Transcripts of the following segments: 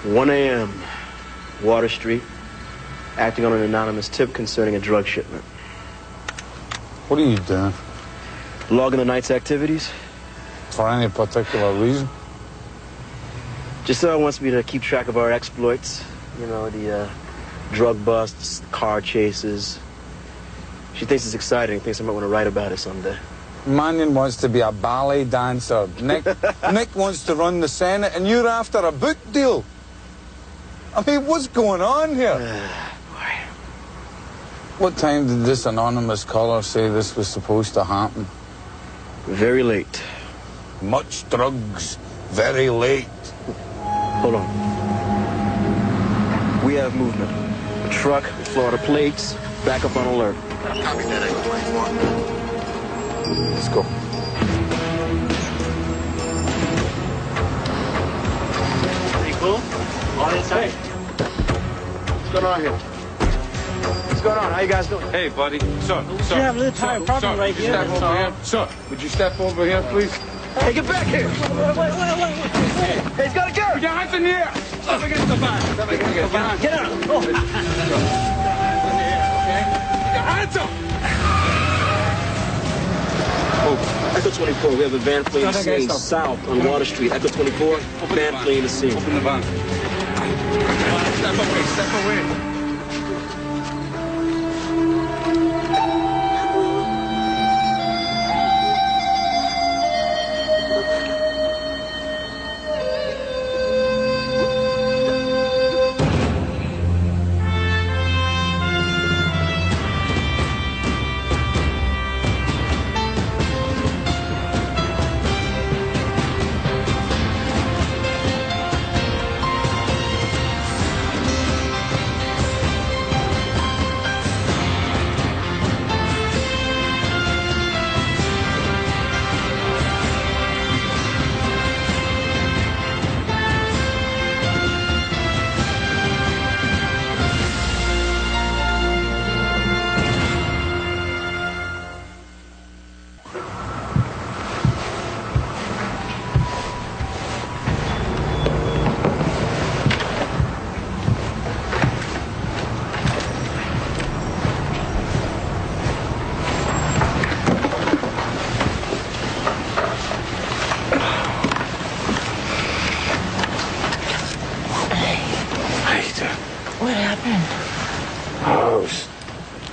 1 a.m., Water Street, acting on an anonymous tip concerning a drug shipment. What are you doing? Logging the night's activities. For any particular reason? Giselle wants me to keep track of our exploits. You know, the drug busts, car chases. She thinks it's exciting, thinks I might want to write about it someday. Mannion wants to be a ballet dancer. Nick wants to run the Senate, and you're after a book deal. I mean, what's going on here? Boy. What time did this anonymous caller say this was supposed to happen? Very late. Much drugs, very late. Hold on. We have movement. A truck, Florida plates, backup on alert. Copy that, Echo 24. Let's go. Pretty cool. All inside. What's going on here? What's going on? How you guys doing? Hey, buddy. Sir, You have a little time problem right here. Step over here. Sir, would you step over here, please? Hey, get back here! Wait. Hey, he's got a gun! Put your hands in the air! Step against the van. Step against the van. Get out. Oh. Put your hands up! Oh, Echo 24, we have a van fleeing the scene south on Water Street. Echo 24, van fleeing the scene. Open the van. Step away, step away.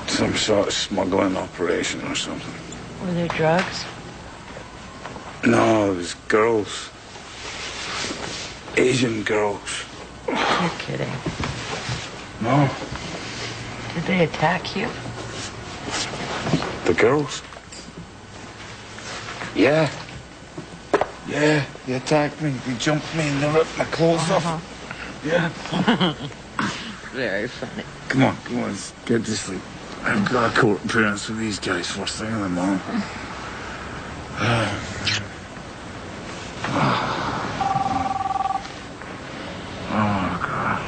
Some sort of smuggling operation or something. Were there drugs? No, it was girls. Asian girls. You're kidding. No. Did they attack you? The girls? Yeah. Yeah, they attacked me. They jumped me and they ripped my clothes off. Yeah. Very funny. Come on, let's get to sleep. I've got a court appearance with these guys first thing in the morning. Oh, God.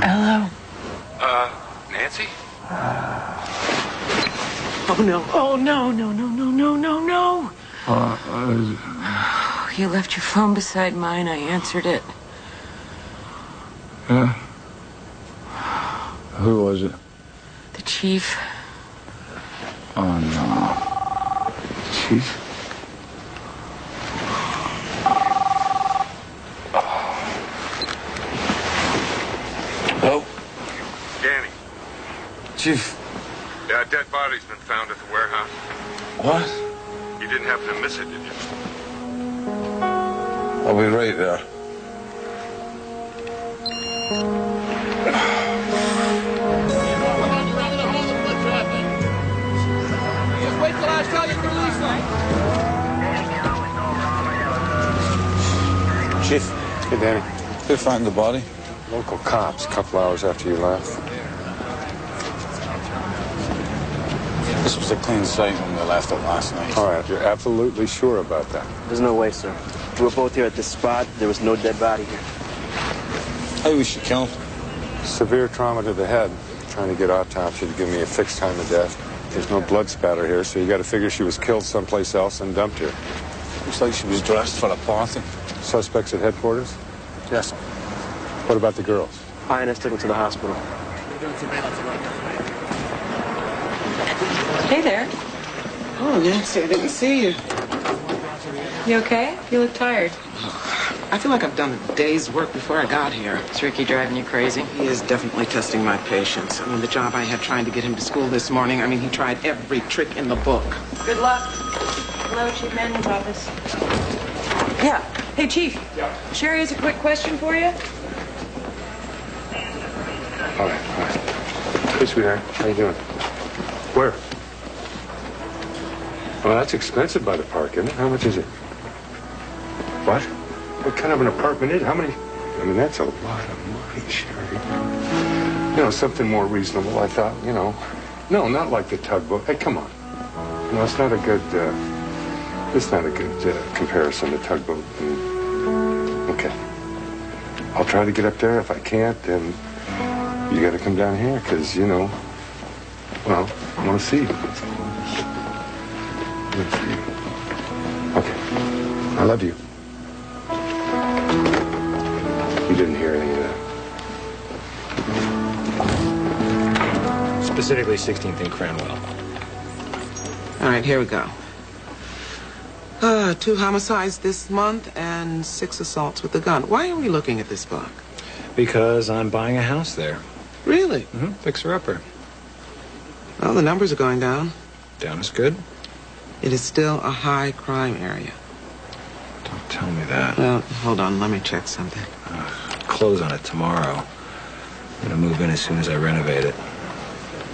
Hello? Nancy? Oh, no. Oh, no. You left your phone beside mine. I answered it. Yeah? Who was it? The chief. Oh, no. Chief? Hello? Danny. Chief. Yeah, a dead body's been found at the warehouse. What? You didn't happen to miss it, did you? I'll be right there. Wait till I tell you to release them. Chief. Hey, Danny. Who found the body? Local cops a couple hours after you left. This was a clean sight when we left it last night. All right, you're absolutely sure about that? There's no way, sir. We were both here at this spot. There was no dead body here. How was she killed? Severe trauma to the head. Trying to get autopsy to give me a fixed time of death. There's no blood spatter here, so you got to figure she was killed someplace else and dumped here. Looks like she was dressed for a party. Suspects at headquarters? Yes. What about the girls? INS took them to the hospital. Hey there. Oh, Nancy, I didn't see you. You okay? You look tired. I feel like I've done a day's work before I got here. Is Ricky driving you crazy? He is definitely testing my patience. I mean, the job I had trying to get him to school this morning, I mean, he tried every trick in the book. Good luck. Hello, Chief Mannion's office. Yeah. Hey, Chief. Yeah. Sherry has a quick question for you. All right. Hey, sweetheart. How you doing? Where? Well, that's expensive by the park, isn't it? How much is it? What? What kind of an apartment is it? How many? I mean, that's a lot of money, Sherry. You know, something more reasonable, I thought, you know. No, not like the tugboat. Hey, come on. No, it's not a good, comparison to tugboat. Okay. I'll try to get up there. If I can't, then you got to come down here, because, you know, well, I want to see you. Okay. I love you. You didn't hear any of that. Specifically 16th and Cranwell. All right, here we go. 2 homicides this month and 6 assaults with a gun. Why are we looking at this book? Because I'm buying a house there. Really? Mm-hmm. Fixer-upper. Well, the numbers are going down. Down is good. It is still a high crime area. Don't tell me that. Well, hold on, let me check something. Close on it tomorrow. I'm gonna move in as soon as I renovate it.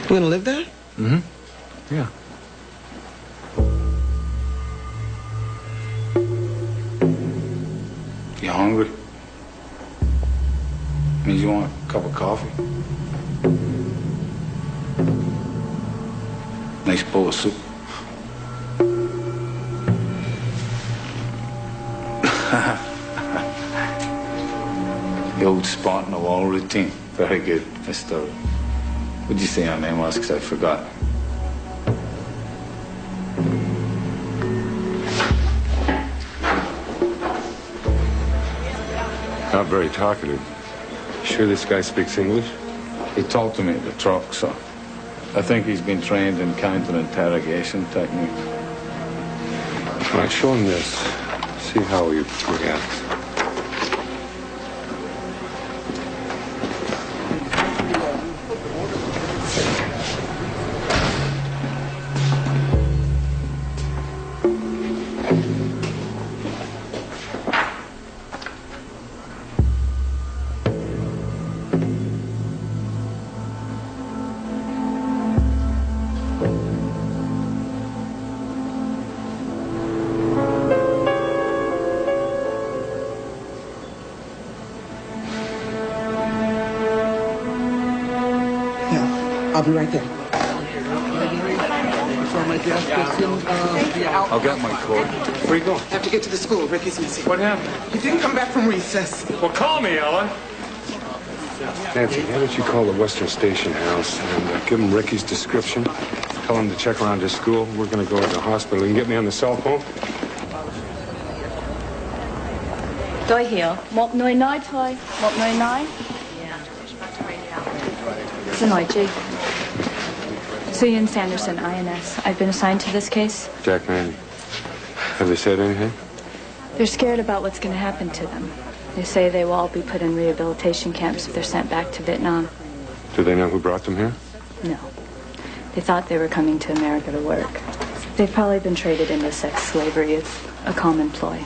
You gonna live there? Mm-hmm. Yeah. You hungry? Means you want a cup of coffee? Nice bowl of soup. The old spot in the wall routine. Very good, Mr. What'd you say your name was? Because I forgot. Not very talkative. Sure this guy speaks English? He talked to me at the truck, so I think he's been trained in counter-interrogation techniques. All right, show him this. See how he reacts. I'll be right there. I'll get my coat. Where you going? I have to get to the school. Ricky's missing. What happened? He didn't come back from recess. Well, call me, Ellen. Nancy, why don't you call the Western Station House and give him Ricky's description? Tell him to check around his school. We're going to go to the hospital. You can get me on the cell phone? Tôi hiểu. Một người nói thôi. Một người nói. Xin lỗi, Chief. Suyin Sanderson, INS. I've been assigned to this case. Jack Manning. Have they said anything? They're scared about what's going to happen to them. They say they will all be put in rehabilitation camps if they're sent back to Vietnam. Do they know who brought them here? No. They thought they were coming to America to work. They've probably been traded into sex slavery. It's a common ploy.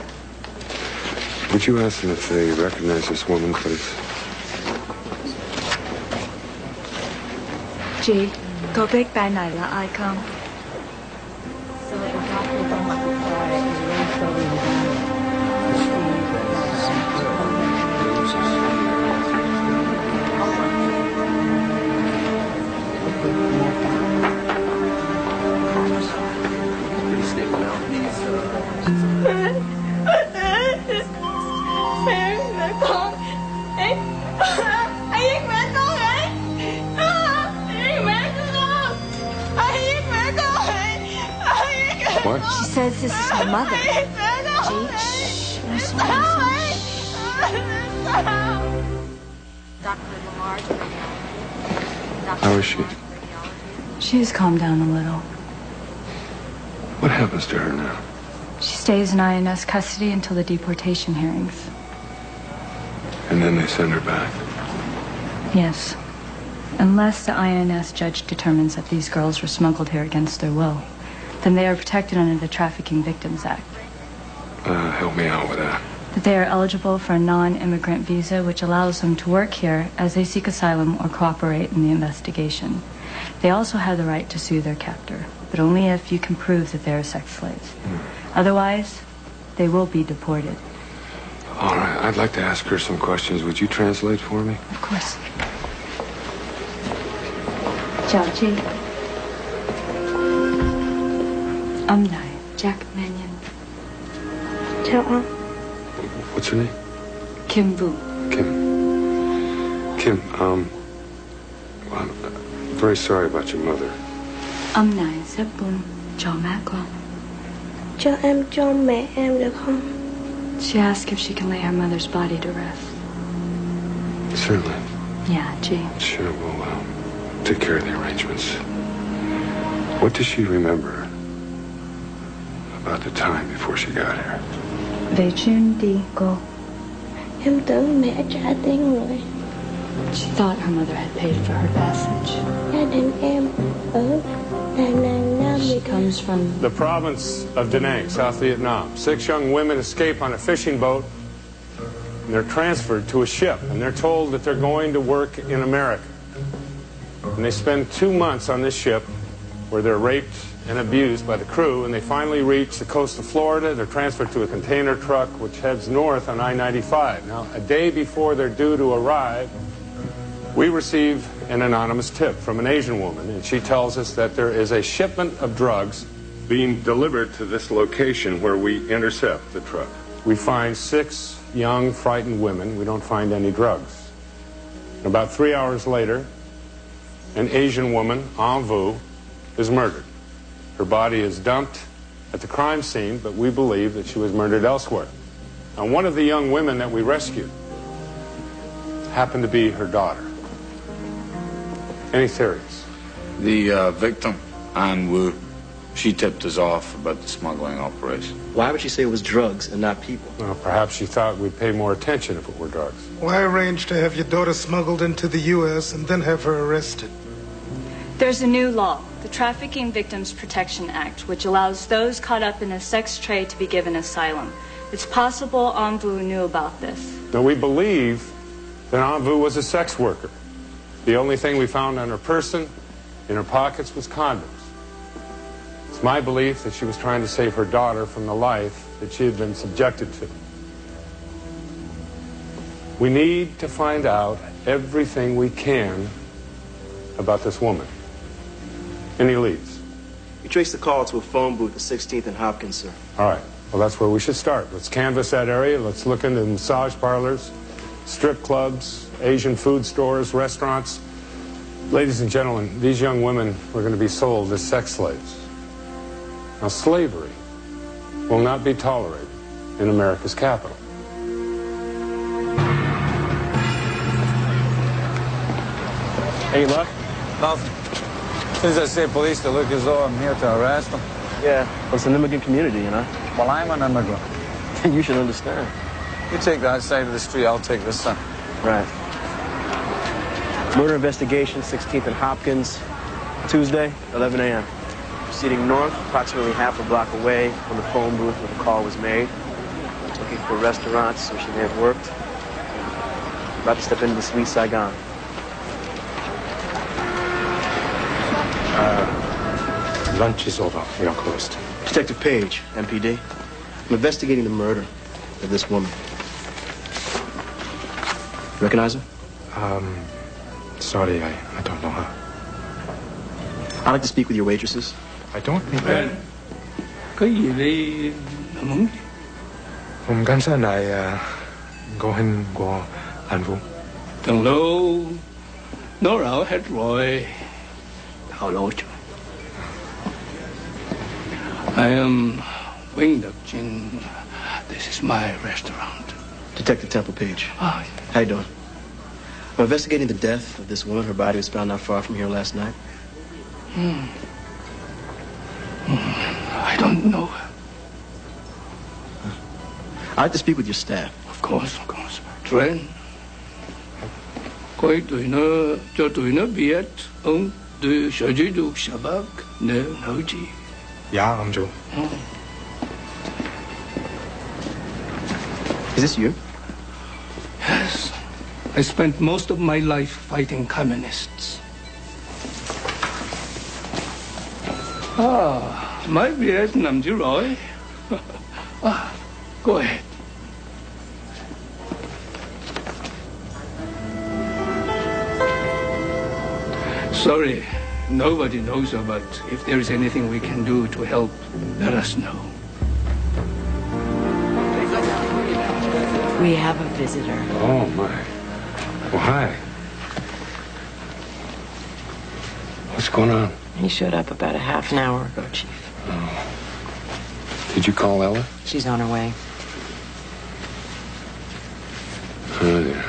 Would you ask them if they recognize this woman, please? Chị, có biết tay này là ai không? She says this is her mother. Jake, shh. How is she? She has calmed down a little. What happens to her now? She stays in INS custody until the deportation hearings. And then they send her back. Yes. Unless the INS judge determines that these girls were smuggled here against their will, then they are protected under the Trafficking Victims Act. Help me out with that. That they are eligible for a non-immigrant visa, which allows them to work here as they seek asylum or cooperate in the investigation. They also have the right to sue their captor, but only if you can prove that they are sex slaves. Otherwise, they will be deported. All right, I'd like to ask her some questions. Would you translate for me? Of course. Chào chị. Âm lại Jack Mannion. Chào anh. What's her name? Kim Vu. Kim, well, I'm very sorry about your mother. Âm này rất buồn cho má con. Cho em cho mẹ em được không? She asked if she can lay her mother's body to rest. Certainly. Yeah, gee. Sure, we'll take care of the arrangements. What does she remember about the time before she got here? Về chuyến đi cô. Em tưởng mẹ trả tiền rồi. She thought her mother had paid for her passage. Gia đình em ở Đà Nẵng, Nam She Việt Nam. comes from The province of Da Nang, South Vietnam. 6 young women escape on a fishing boat, and they're transferred to a ship, and they're told that they're going to work in America. And they spend 2 months on this ship where they're raped and abused by the crew, and they finally reach the coast of Florida. They're transferred to a container truck which heads north on I-95. Now, a day before they're due to arrive, we receive an anonymous tip from an Asian woman, and she tells us that there is a shipment of drugs being delivered to this location where we intercept the truck. We find 6 young, frightened women. We don't find any drugs. About 3 hours later, an Asian woman, An Vu, is murdered. Her body is dumped at the crime scene, but we believe that she was murdered elsewhere. Now, one of the young women that we rescued happened to be her daughter. Any theories? The victim, An Wu, she tipped us off about the smuggling operation. Why would she say it was drugs and not people? Well, perhaps she thought we'd pay more attention if it were drugs. Why arrange to have your daughter smuggled into the U.S. and then have her arrested? There's a new law, the Trafficking Victims Protection Act, which allows those caught up in a sex trade to be given asylum. It's possible An Vu knew about this. Now, we believe that An Vu was a sex worker. The only thing we found on her person, in her pockets, was condoms. It's my belief that she was trying to save her daughter from the life that she had been subjected to. We need to find out everything we can about this woman. Any leads? We traced the call to a phone booth at 16th and Hopkins, sir. All right. Well, that's where we should start. Let's canvass that area. Let's look into massage parlors, strip clubs, Asian food stores, restaurants. Ladies and gentlemen, these young women were going to be sold as sex slaves. Now, slavery will not be tolerated in America's capital. Any luck? Nothing. As soon as I say police, they look as though I'm here to arrest them. Yeah, well, it's an immigrant community, you know? Well, I'm an immigrant. You should understand. You take that side of the street, I'll take this side. Right. Murder investigation, 16th and Hopkins, Tuesday, 11 a.m. Proceeding north, approximately half a block away from the phone booth where the call was made. Looking for restaurants where she may have worked. About to step into the sweet Saigon. Lunch is over. We are closed. Detective Page, MPD. I'm investigating the murder of this woman. Recognize her? Sorry, I don't know her. I'd like to speak with your waitresses. I don't need that. Có gì đi muốn Không can sát lại có hình của An Vũ. thằng Lô nó rõ hết rồi. Thảo lỗ trời. I am Wing-Duck-Chin, this is my restaurant. Detective Temple Page. Ah, How you doing? I'm investigating the death of this woman. Her body was found not far from here last night. I don't know. I'd like to speak with your staff. Of course. Trent, coi tụi nó biết ông từ sở giáo dục xã Bắc nếu nói gì. Yeah, I'm Joe. Is this you? Yes. I spent most of my life fighting communists. Mới biết nằm chứ rồi. Go ahead. Sorry, nobody knows her, but if there is anything we can do to help, let us know. We have a visitor. Oh, my. Well, hi. What's going on? He showed up about a half an hour ago, Chief. Oh. Did you call Ella? She's on her way. Oh, yeah.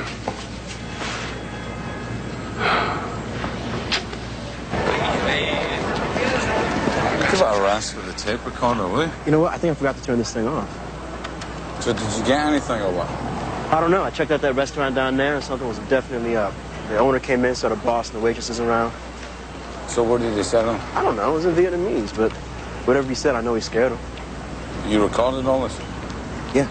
Give it a rest with the tape recorder, will you? You know what? I think I forgot to turn this thing off. So did you get anything or what? I don't know. I checked out that restaurant down there, and something was definitely up. The owner came in, saw the boss and the waitresses around. So what did he say to him? I don't know. It was in Vietnamese, but whatever he said, I know he scared him. You recorded all this? Yeah.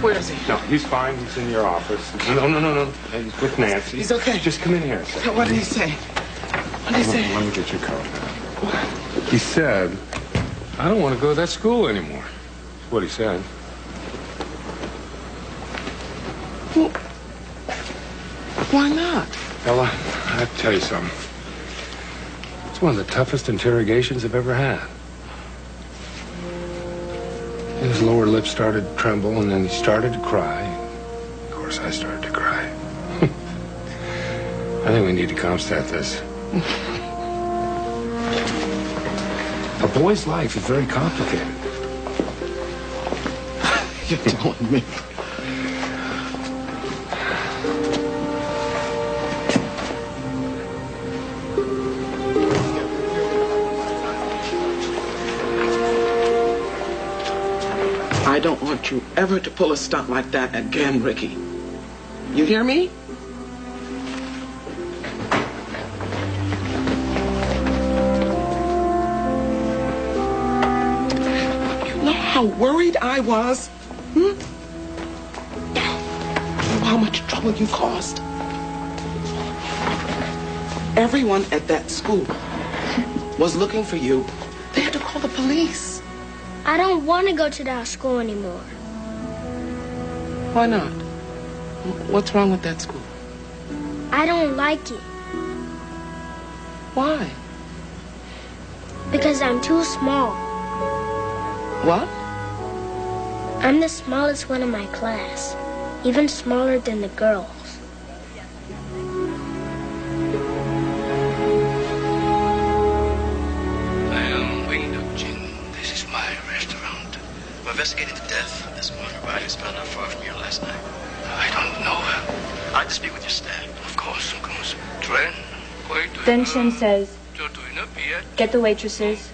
Where is he? No, he's fine. He's in your office. No. He's with Nancy. He's okay. Just come in here a second. What did he say? What did he say? Let me get your coat. He said, I don't want to go to that school anymore. That's what he said. Well, why not? Ella, I'll tell you something. It's one of the toughest interrogations I've ever had. His lower lip started to tremble, and then he started to cry. Of course, I started to cry. I think we need to Comstat this. A boy's life is very complicated. You're telling me. I don't want you ever to pull a stunt like that again, Ricky. You hear me? You know how worried I was? You know how much trouble you caused? Everyone at that school was looking for you. They had to call the police. I don't want to go to that school anymore. Why not? What's wrong with that school? I don't like it. Why? Because I'm too small. What? I'm the smallest one in my class. Even smaller than the girls. I'm investigating the death of this woman. Her body was found not far from here last night. I don't know her. I'd like to speak with your staff. Of course. Trent, Then Shin says, get the waitresses,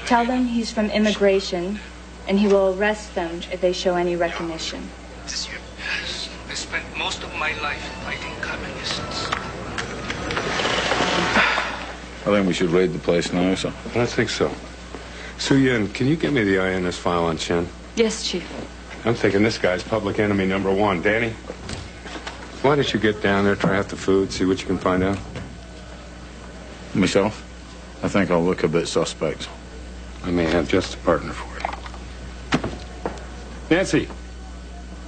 tell them he's from immigration, and he will arrest them if they show any recognition. Is this you? Yes. I spent most of my life fighting communists. I think we should raid the place now, sir. I think so. Su-Yin, can you get me the INS file on Chen? Yes, Chief. I'm thinking this guy's public enemy #1. Danny, why don't you get down there, try out the food, see what you can find out? Myself? I think I'll look a bit suspect. I may have just a partner for you. Nancy,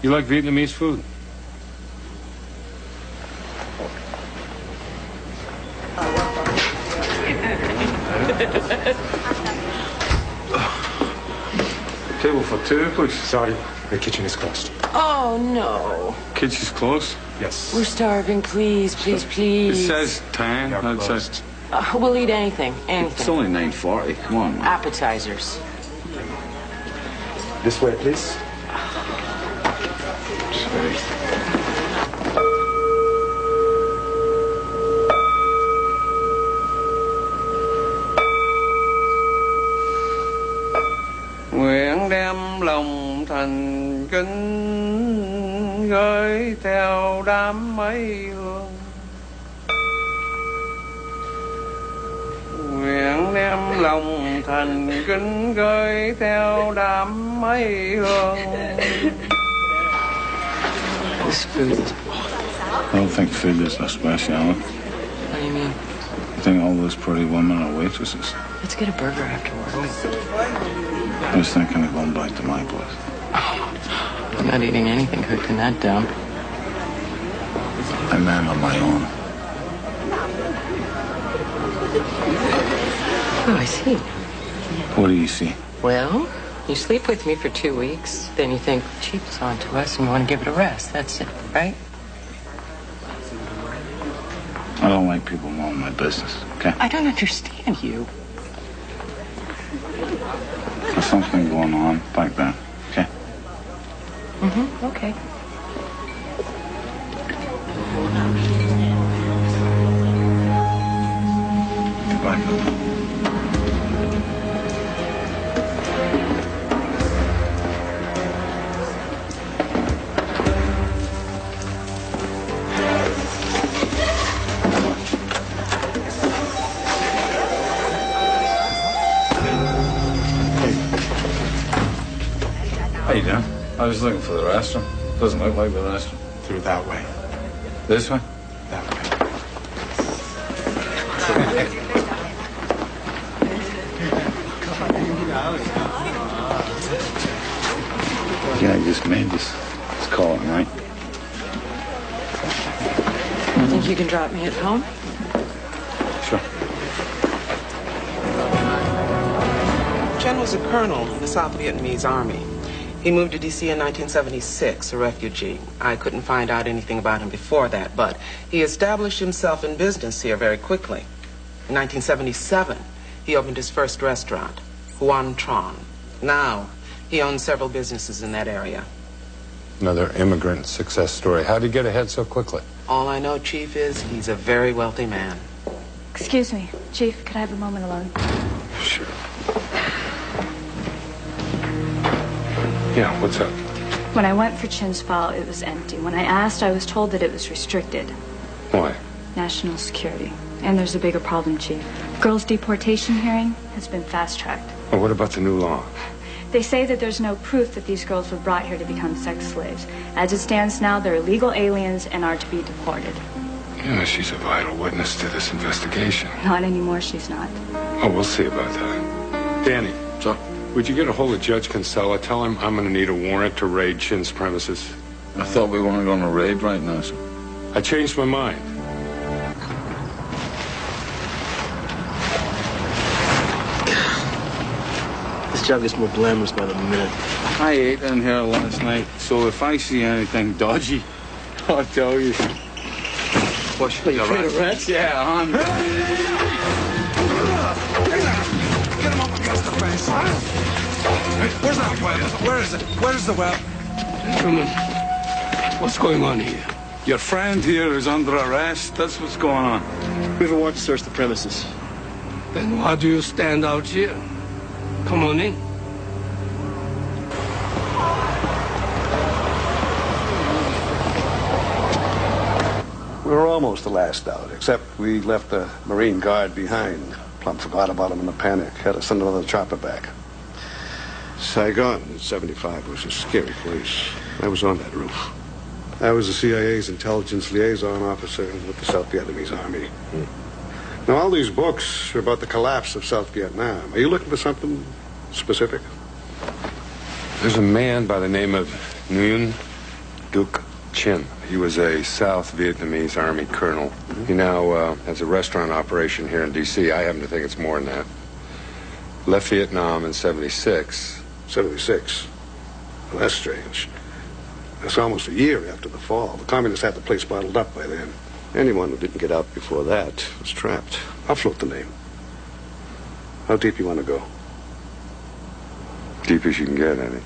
you like Vietnamese food? Table for two, please. Sorry, the kitchen is closed. Oh, no. Kitchen's close. Yes. We're starving, please, please, please. It says 10 outside. We'll eat anything, anything. It's only 9:40. Come on, man. Appetizers. This way, please. Nguyện đem lòng thành kính gửi theo đám mây hương. Nguyện đem lòng thành kính gửi theo đám mây hương. This food is... I don't think food is a speciality. What do you mean? I think all those pretty women are waitresses. Let's get a burger afterwards. I was thinking of going back to my place. I'm not eating anything cooked in that dump. I'm man on my own. Oh, I see. What do you see? Well, you sleep with me for 2 weeks, then you think Chief's on to us and you want to give it a rest. That's it, right? I don't like people knowing my business, okay? I don't understand you. There's something going on back then, okay? Mm-hmm, okay. Goodbye. How you doing? I was looking for the restaurant. Doesn't look like the restaurant. Through that way. This way? That way. Yeah, I just made this. Let's call it a night. You think you can drop me at home? Sure. Chen was a colonel in the South Vietnamese Army. He moved to D.C. in 1976, a refugee. I couldn't find out anything about him before that, but he established himself in business here very quickly. In 1977, he opened his first restaurant, Huan Tron. Now, he owns several businesses in that area. Another immigrant success story. How'd he get ahead so quickly? All I know, Chief, is he's a very wealthy man. Excuse me, Chief, could I have a moment alone? Sure. Yeah, what's up? When I went for Chin's file, it was empty. When I asked, I was told that it was restricted. Why? National security. And there's a bigger problem, Chief. Girls' deportation hearing has been fast-tracked. Well, what about the new law? They say that there's no proof that these girls were brought here to become sex slaves. As it stands now, they're illegal aliens and are to be deported. Yeah, she's a vital witness to this investigation. Not anymore, she's not. Oh, we'll see about that. Danny. So? Would you get a hold of Judge Kinsella? Tell him I'm going to need a warrant to raid Chin's premises. I thought we weren't going to raid right now, sir. I changed my mind. This job gets more glamorous by the minute. I ate in here last night, so if I see anything dodgy, I'll tell you. What, you afraid of rats? Yeah, I'm... Get him up against the fence. Where's that web? Where is it? Where's the web? Gentlemen, what's going on here? Your friend here is under arrest. That's what's going on. We have a warrant to search the premises. Then why do you stand out here? Come on in. We were almost the last out, except we left the Marine Guard behind. Plumb forgot about him in the panic. Had to send another chopper back. Saigon in 75 was a scary place. I was on that roof. I was the CIA's intelligence liaison officer with the South Vietnamese Army. Now, all these books are about the collapse of South Vietnam. Are you looking for something specific? There's a man by the name of Nguyen Duc Chin. He was a South Vietnamese Army colonel. He now has a restaurant operation here in D.C. I happen to think it's more than that. Left Vietnam in 76. 76? Well, that's strange. That's almost a year after the fall. The communists had the place bottled up by then. Anyone who didn't get out before that was trapped. I'll float the name. How deep you want to go? Deep as you can get, Eddie.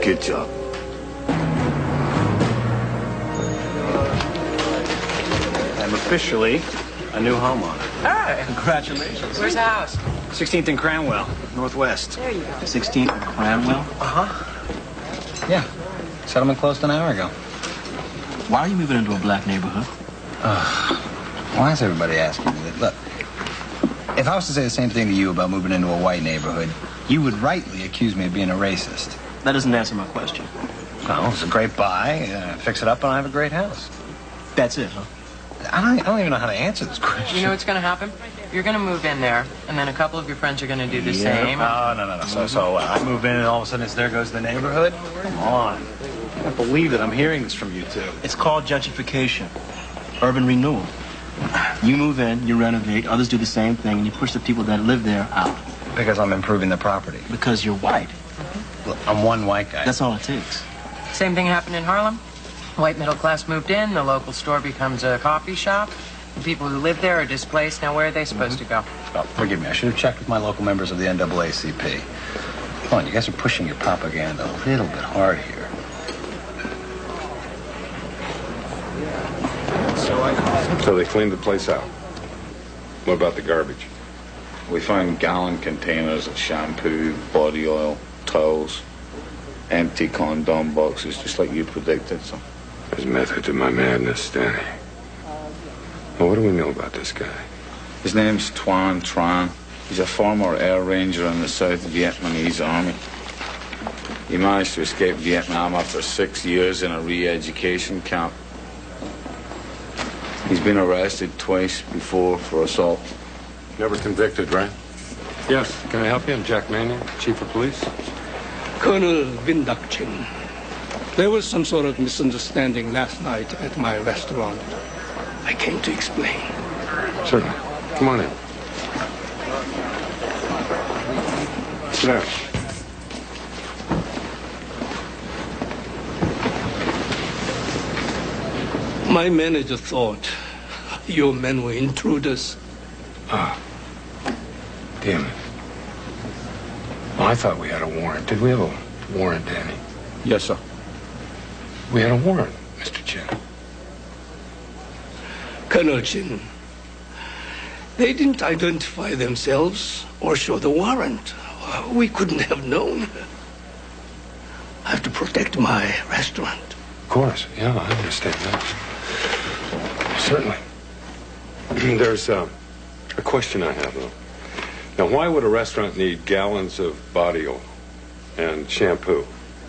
Good job. I'm officially a new homeowner. Hey. Congratulations. Where's the house? 16th and Cranwell, Northwest. There you go. 16th and Cranwell? Uh-huh. Yeah. Settlement closed an hour ago. Why are you moving into a black neighborhood? Why is everybody asking me that? Look, if I was to say the same thing to you about moving into a white neighborhood, you would rightly accuse me of being a racist. That doesn't answer my question. Well, it's a great buy. Fix it up and I have a great house. That's it, huh? I don't even know how to answer this question. You know what's going to happen? You're going to move in there, and then a couple of your friends are going to do the same. Oh, no. So I move in and all of a sudden it's there goes the neighborhood? Come on. I can't believe that I'm hearing this from you two. It's called gentrification. Urban renewal. You move in, you renovate, others do the same thing, and you push the people that live there out. Because I'm improving the property. Because you're white. Look, I'm one white guy. That's all it takes. Same thing happened in Harlem. White middle class moved in, the local store becomes a coffee shop. The people who live there are displaced. Now, where are they supposed to go? Oh, forgive me. I should have checked with my local members of the NAACP. Come on, you guys are pushing your propaganda a little bit hard here. So they cleaned the place out. What about the garbage? We found gallon containers of shampoo, body oil, towels, empty condom boxes, just like you predicted. So There's method to my madness, Danny. Well, what do we know about this guy? his name's Tuan Tran. He's a former air ranger in the South Vietnamese Army. He managed to escape Vietnam after 6 years in a re-education camp. He's been arrested twice before for assault. Never convicted, right? Yes. Can I help you? I'm Jack Mannion, Chief of Police. Colonel Vindakchin, there was some sort of misunderstanding last night at my restaurant. I came to explain. Certainly. Come on in. Sit down. My manager thought your men were intruders. Ah. Damn it. Well, I thought we had a warrant. Did we have a warrant, Danny? Yes, sir. We had a warrant, Mr. Chin. Colonel Chin, they didn't identify themselves or show the warrant. We couldn't have known. I have to protect my restaurant. Of course. Yeah, I understand that. Certainly. There's a question I have, though. Now, why would a restaurant need gallons of body oil and shampoo?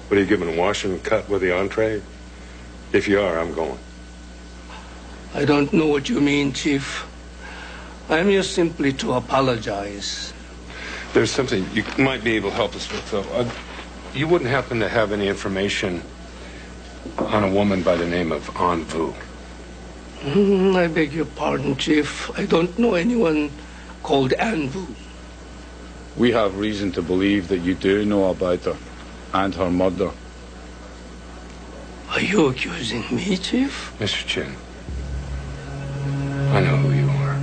What, are you giving a wash and cut with the entree? If you are, I'm going. I don't know what you mean, Chief. I'm here simply to apologize. There's something you might be able to help us with, though. You wouldn't happen to have any information on a woman by the name of An Vu? I beg your pardon, Chief. I don't know anyone called An Vu. We have reason to believe that you do know about her and her murder. Are you accusing me, Chief? Mr. Chin, I know who you are.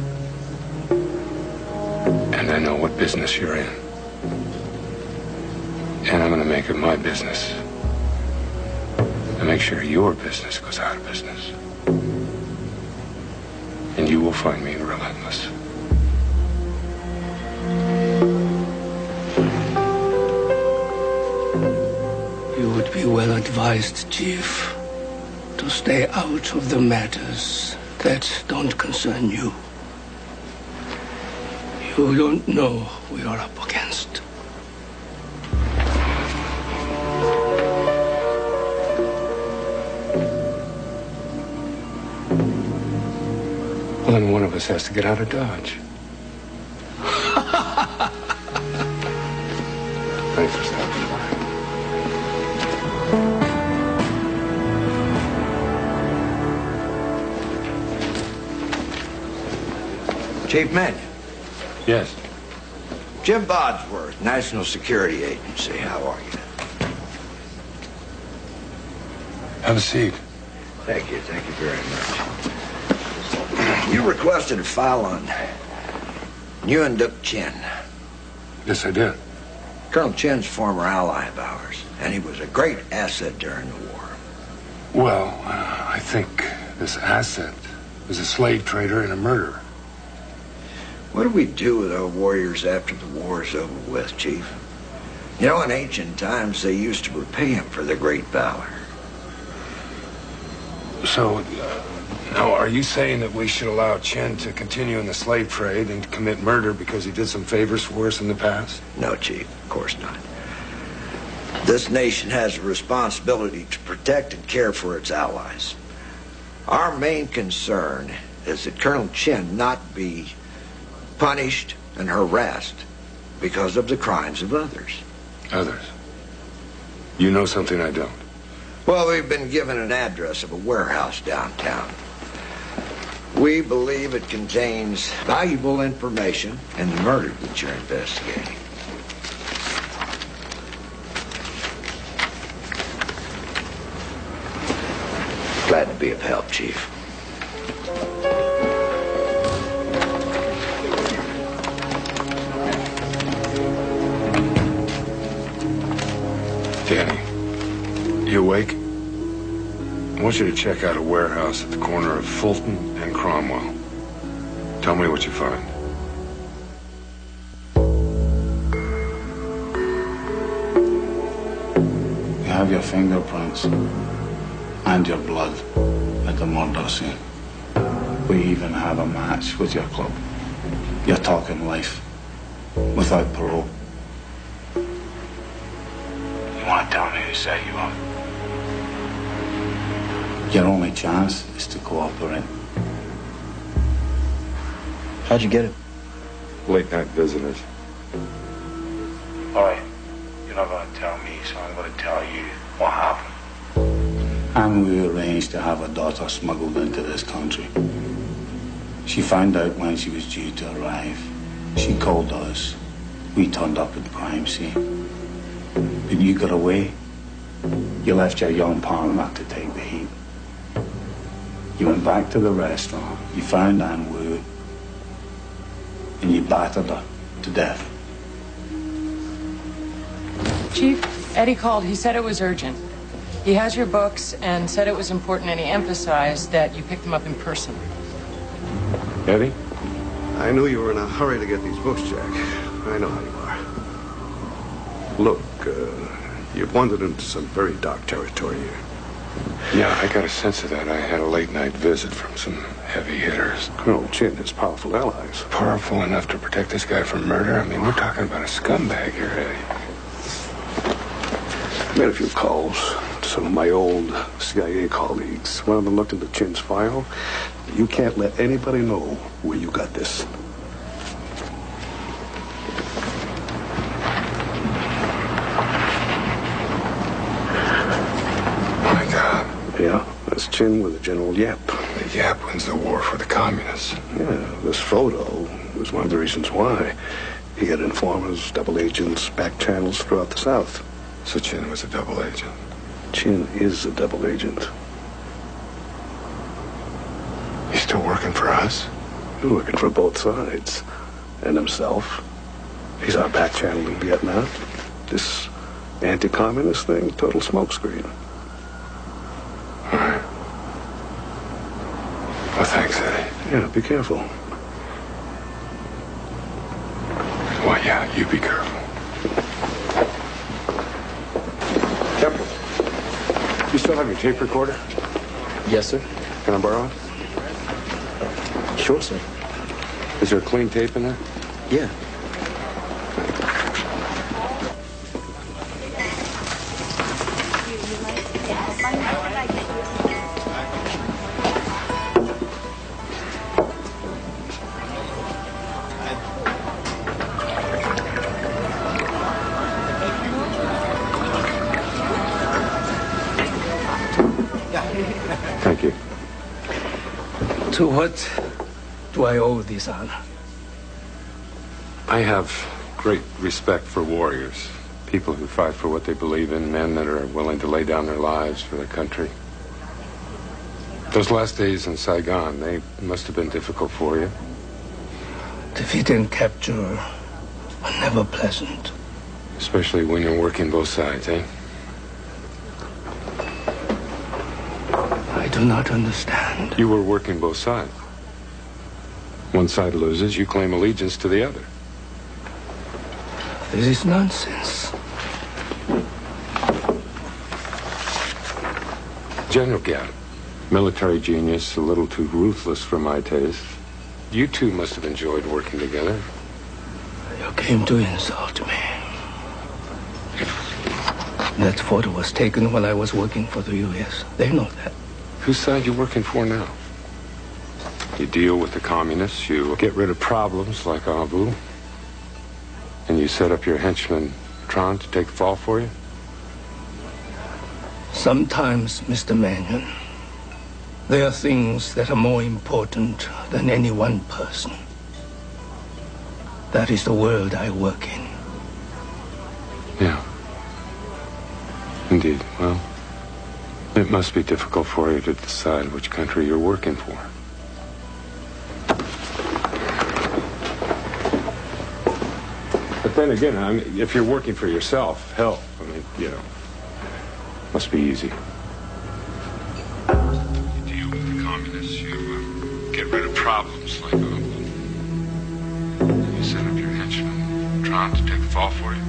And I know what business you're in. And I'm going to make it my business to make sure your business goes out of business. And you will find me relentless. You would be well advised, Chief, to stay out of the matters that don't concern you. You don't know who you're up against. Well, then one of us has to get out of Dodge. Thanks for stopping by. Chief Mannion. Yes. Jim Bodsworth, National Security Agency. How are you? Have a seat. Thank you very much. You requested a file on Nguyen Duc Chin. Yes, I did. Colonel Chin's former ally of ours, and he was a great asset during the war. Well, I think this asset was a slave trader and a murderer. What do we do with our warriors after the war's over with, Chief? You know, in ancient times, they used to repay him for their great valor. So, now, are you saying that we should allow Chen to continue in the slave trade and commit murder because he did some favors for us in the past? No, Chief, of course not. This nation has a responsibility to protect and care for its allies. Our main concern is that Colonel Chen not be punished and harassed because of the crimes of others. Others? You know something I don't. Well, we've been given an address of a warehouse downtown. We believe it contains valuable information in the murder that you're investigating. Glad to be of help, Chief. Danny, you awake? I want you to check out a warehouse at the corner of Fulton and Cromwell. Tell me what you find. You have your fingerprints and your blood at the murder scene. We even have a match with your club. You're talking life without parole. You want to tell me who set you up? Your only chance is to cooperate. How'd you get it? Late night visitors. All right, you're not going to tell me, so I'm going to tell you what happened. And we arranged to have her daughter smuggled into this country. She found out when she was due to arrive. She called us. We turned up at the crime scene. But you got away. You left your young partner to take the heat. You went back to the restaurant. You found Anne Wu. And you battered her to death. Chief, Eddie called. He said it was urgent. He has your books and said it was important, and he emphasized that you picked them up in person. Eddie? I knew you were in a hurry to get these books, Jack. I know how you are. Look, you've wandered into some very dark territory here. Yeah, I got a sense of that. I had a late night visit from some heavy hitters. Colonel Chin has powerful allies. Powerful enough to protect this guy from murder? I mean, we're talking about a scumbag here, Eddie. I made a few calls to some of my old CIA colleagues. One of them looked into Chin's file. You can't let anybody know where you got this. My God. Yeah, that's Chin with a General Yap. The Yap wins the war for the communists. Yeah, this photo was one of the reasons why. He had informers, double agents, back channels throughout the South. So Chin was a double agent. Chin is a double agent. He's still working for us? He's working for both sides. And himself. He's our back channel in Vietnam. This anti-communist thing, total smokescreen. All right. Well, thanks, Eddie. Yeah, be careful. Well, yeah, you be careful. Temple, you still have your tape recorder? Yes, sir. Can I borrow it? Sure, sir. Is there a clean tape in there? Yeah. To what do I owe this honor? I have great respect for warriors, people who fight for what they believe in, men that are willing to lay down their lives for their country. Those last days in Saigon, they must have been difficult for you. Defeat and capture are never pleasant. Especially when you're working both sides, eh? I do not understand. You were working both sides. One side loses, you claim allegiance to the other. This is nonsense. General Gadd, military genius, a little too ruthless for my taste. You two must have enjoyed working together. You came to insult me. That photo was taken while I was working for the U.S. They know that. Whose side you working for now? You deal with the communists, you get rid of problems like Abu, and you set up your henchman, Tron, to take the fall for you? Sometimes, Mr. Mannion, there are things that are more important than any one person. That is the world I work in. Yeah. Indeed. Well, it must be difficult for you to decide which country you're working for. But then again, I mean, if you're working for yourself, hell, I mean, you know, must be easy. You deal with the communists, you get rid of problems like you set up your henchman, Tron, to take the fall for you.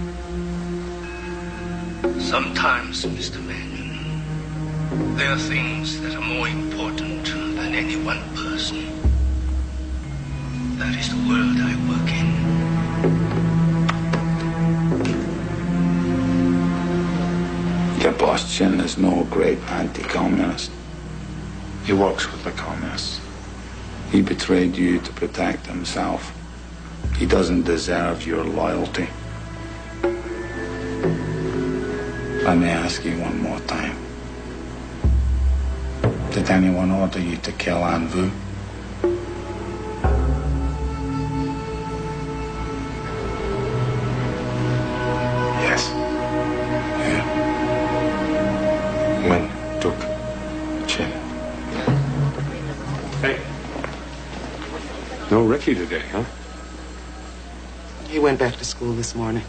Sometimes, Mr. Mannion, there are things that are more important than any one person. That is the world I work in. Your boss Chin is no great anti-communist. He works with the communists. He betrayed you to protect himself. He doesn't deserve your loyalty. Let me ask you one more time. Did anyone order you to kill An Vu? Yes. Yeah. When took Chin. Hey. No Ricky today, huh? He went back to school this morning.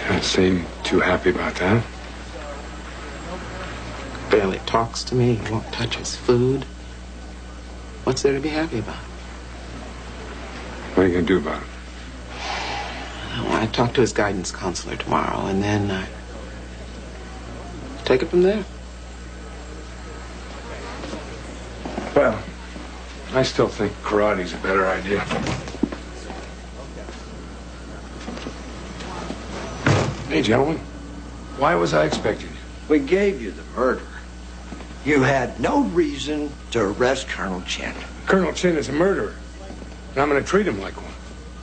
You don't seem too happy about that. Barely talks to me. He won't touch his food. What's there to be happy about? What are you going to do about it? I talk to his guidance counselor tomorrow, and then I take it from there. Well, I still think karate's a better idea. Hey, gentlemen, why was I expecting you? We gave you the murder. You had no reason to arrest Colonel Chin. Colonel Chin is a murderer, and I'm going to treat him like one.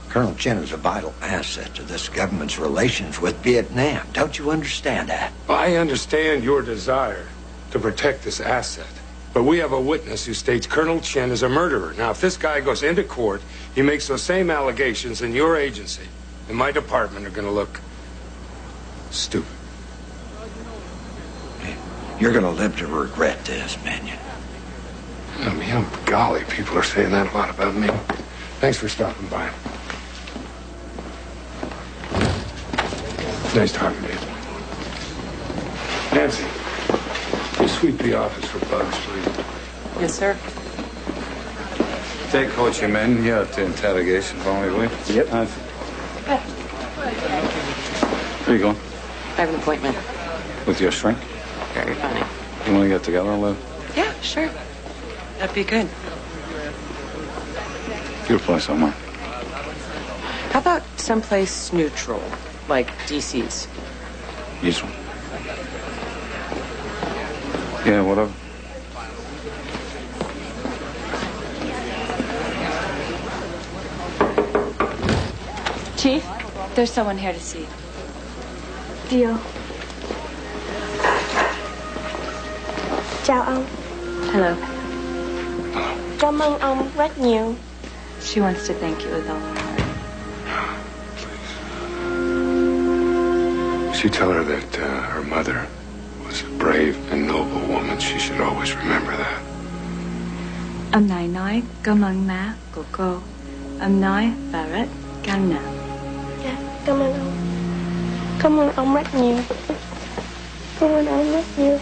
Colonel Chin is a vital asset to this government's relations with Vietnam. Don't you understand that? I understand your desire to protect this asset, but we have a witness who states Colonel Chin is a murderer. Now, if this guy goes into court, he makes those same allegations, and your agency and my department are going to look stupid. You're going to live to regret this, Mannion. I mean, golly, people are saying that a lot about me. Thanks for stopping by. Nice talking to you. Nancy, you sweep the office for Bugs, please. Yes, sir. Take Ho Chi Minh here to interrogation for me, will you? Yep. Where you going? I have an appointment. With your shrink? Very funny. You want to get together, Lou? Yeah, sure. That'd be good. Your place somewhere. How about someplace neutral, like DC's? Neutral. Yeah, whatever. Chief, there's someone here to see. Deal. Chào ông. Hello. Cảm ơn ông rất nhiều. She wants to thank you with all her heart. She tell her that her mother was a brave and noble woman. She should always remember that. Ông này nói cảm ơn má của cô. Ông nói và rất cảm ơn. Dạ, cảm ơn ông. Cảm ơn ông rất nhiều. Cảm ơn ông rất nhiều.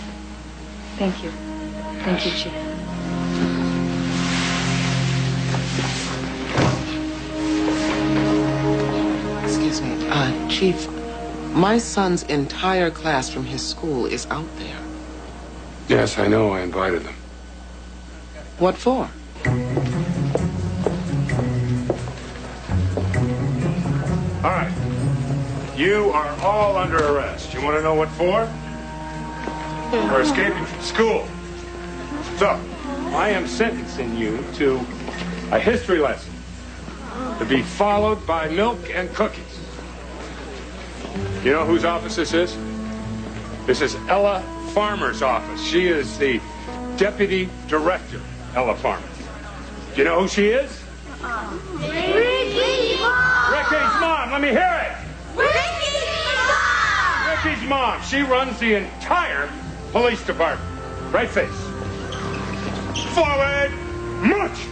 Thank you. Thank you, Chief. Excuse me, Chief, my son's entire class from his school is out there. Yes, I know. I invited them. What for? All right. You are all under arrest. You want to know what for? For escaping from school. So, I am sentencing you to a history lesson to be followed by milk and cookies. You know whose office this is? This is Ella Farmer's office. She is the deputy director, Ella Farmer. Do you know who she is? Ricky's mom! Ricky's mom. Let me hear it. Ricky's mom! Ricky's mom. She runs the entire police department. Right face. Forward. March.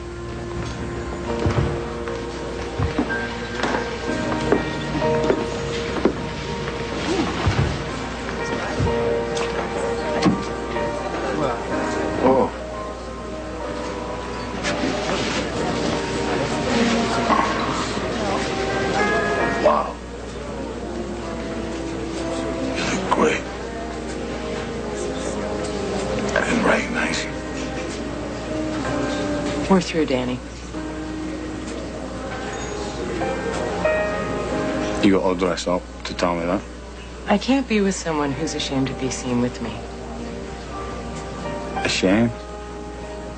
Oh. Wow. You look great. I didn't recognize you. We're through, Danny. You got all dressed up to tell me that? I can't be with someone who's ashamed to be seen with me. Ashamed?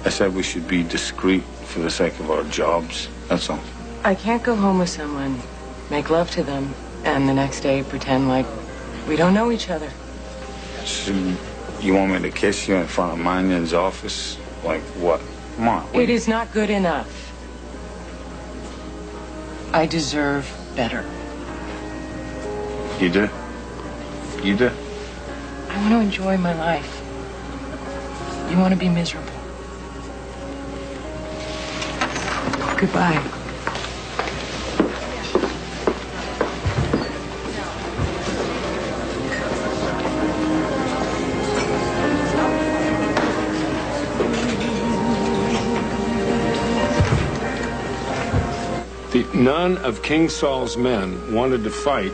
I said we should be discreet for the sake of our jobs. That's all. I can't go home with someone, make love to them, and the next day pretend like we don't know each other. So you want me to kiss you in front of Mannion's office? Like what? Come on. It is not good enough. I deserve better. You do? You do? I want to enjoy my life. You want to be miserable. Goodbye. None of King Saul's men wanted to fight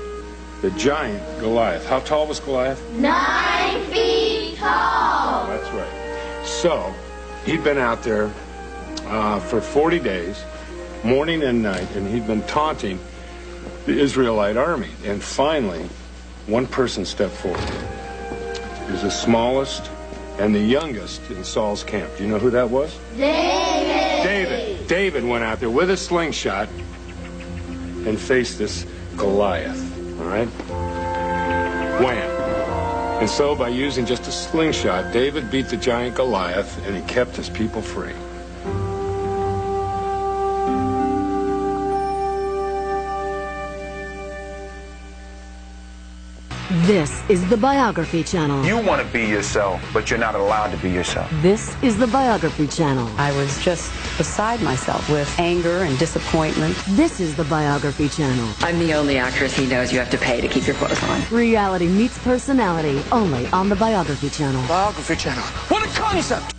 the giant Goliath. How tall was Goliath? 9 feet tall! That's right. So, he'd been out there for 40 days, morning and night, and he'd been taunting the Israelite army. And finally, one person stepped forward. He was the smallest and the youngest in Saul's camp. Do you know who that was? David! David went out there with a slingshot and faced this Goliath. All right? Wham! And so, by using just a slingshot, David beat the giant Goliath, and he kept his people free. This is the Biography Channel. You want to be yourself, but you're not allowed to be yourself. This is the Biography Channel. I was just beside myself with anger and disappointment. This is the Biography Channel. I'm the only actress he knows you have to pay to keep your clothes on. Reality meets personality, only on the Biography Channel. Biography Channel. What a concept!